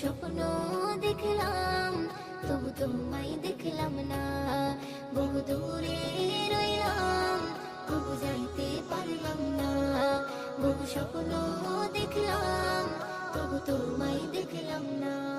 স্বপ্ন দেখলাম, তবু তোমায় দেখলাম না। বহু দূরে রইলাম, তবু যাইতে পারলাম না। বহু স্বপ্ন দেখলাম, তবু তোমায় দেখলাম না।